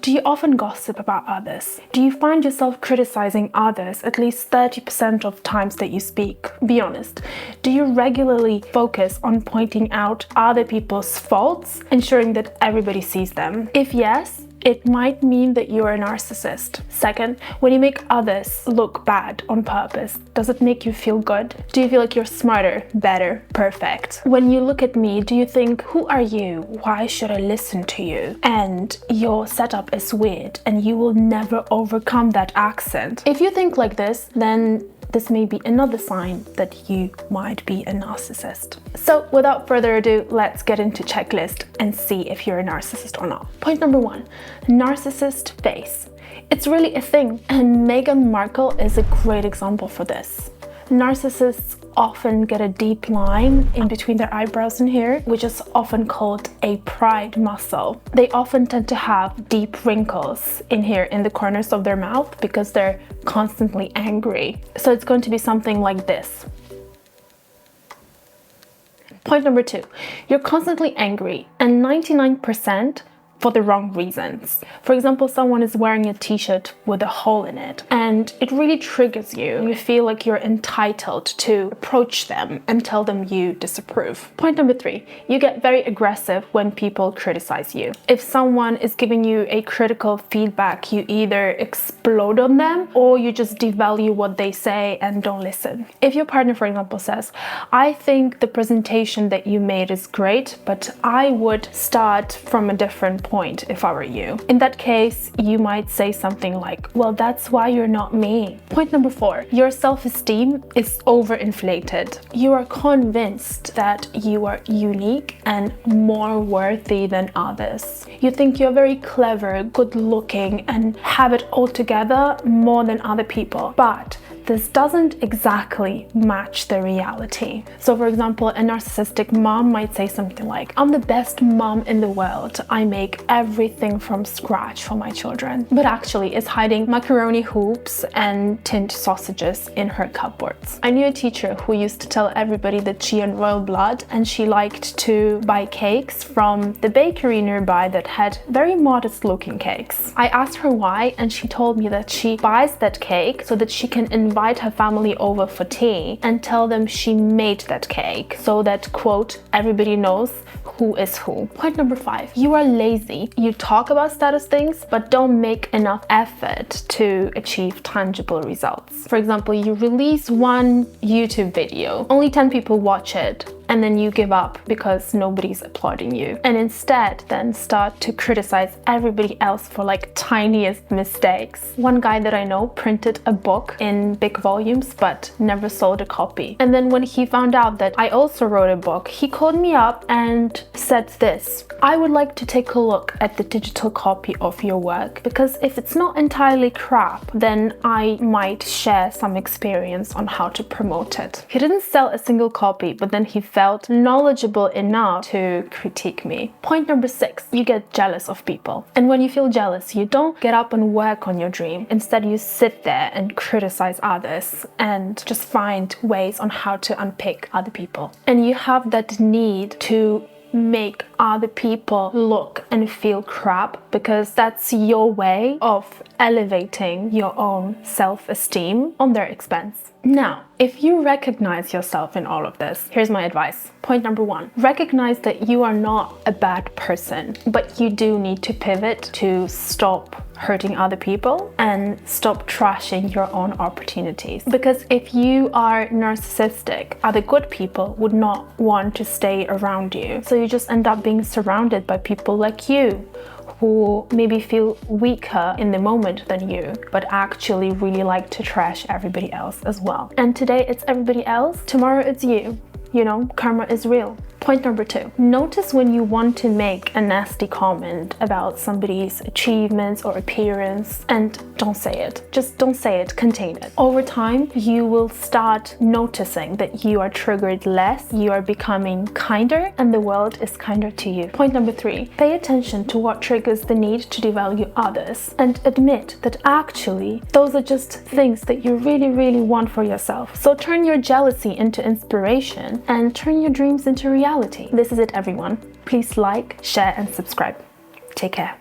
Do you often gossip about others? Do you find yourself criticizing others at least 30% of times that you speak? Be honest. Do you regularly focus on pointing out other people's faults, ensuring that everybody sees them? If yes, it might mean that you are a narcissist. Second, when you make others look bad on purpose, does it make you feel good? Do you feel like you're smarter, better, perfect? When you look at me, do you think, who are you? Why should I listen to you? And your setup is weird and you will never overcome that accent. If you think like this, then this may be another sign that you might be a narcissist. So without further ado, let's get into checklist and see if you're a narcissist or not. Point number 1, narcissist face. It's really a thing, and Meghan Markle is a great example for this. Narcissists often get a deep line in between their eyebrows in here, which is often called a pride muscle. They often tend to have deep wrinkles in here in the corners of their mouth because they're constantly angry. So it's going to be something like this. Point number 2, you're constantly angry, and 99% for the wrong reasons. For example, someone is wearing a t-shirt with a hole in it and it really triggers you. You feel like you're entitled to approach them and tell them you disapprove. Point number 3, you get very aggressive when people criticize you. If someone is giving you a critical feedback, you either explode on them or you just devalue what they say and don't listen. If your partner, for example, says, I think the presentation that you made is great, but I would start from a different point if I were you. In that case, you might say something like, well, that's why you're not me. Point number 4, your self-esteem is overinflated. You are convinced that you are unique and more worthy than others. You think you're very clever, good looking, and have it all together more than other people. But this doesn't exactly match the reality. So for example, a narcissistic mom might say something like, I'm the best mom in the world. I make everything from scratch for my children. But actually is hiding macaroni hoops and tinned sausages in her cupboards. I knew a teacher who used to tell everybody that she had royal blood and she liked to buy cakes from the bakery nearby that had very modest looking cakes. I asked her why, and she told me that she buys that cake so that she can invite her family over for tea and tell them she made that cake so that, quote, everybody knows who is who. Point number 5, you are lazy. You talk about status things but don't make enough effort to achieve tangible results. For example, you release one YouTube video, only 10 people watch it, and then you give up because nobody's applauding you, and instead then start to criticize everybody else for like tiniest mistakes. One guy that I know printed a book in big volumes but never sold a copy, and then when he found out that I also wrote a book, he called me up and said this: I would like to take a look at the digital copy of your work, because if it's not entirely crap, then I might share some experience on how to promote it. He didn't sell a single copy, but then he felt knowledgeable enough to critique me. Point number 6, you get jealous of people. And when you feel jealous, you don't get up and work on your dream. Instead, you sit there and criticize others and just find ways on how to unpick other people. And you have that need to make other people look and feel crap because that's your way of elevating your own self-esteem on their expense. Now, if you recognize yourself in all of this, here's my advice. Point number 1, recognize that you are not a bad person, but you do need to pivot to stop hurting other people and stop trashing your own opportunities. Because if you are narcissistic, other good people would not want to stay around you. So you just end up being surrounded by people like you, who maybe feel weaker in the moment than you, but actually really like to trash everybody else as well. And today it's everybody else, tomorrow it's you. You know, karma is real. Point number 2, notice when you want to make a nasty comment about somebody's achievements or appearance and don't say it. Just don't say it, contain it. Over time, you will start noticing that you are triggered less, you are becoming kinder, and the world is kinder to you. Point number 3, pay attention to what triggers the need to devalue others and admit that actually those are just things that you really, really want for yourself. So turn your jealousy into inspiration and turn your dreams into reality. This is it, everyone. Please like, share, and subscribe. Take care.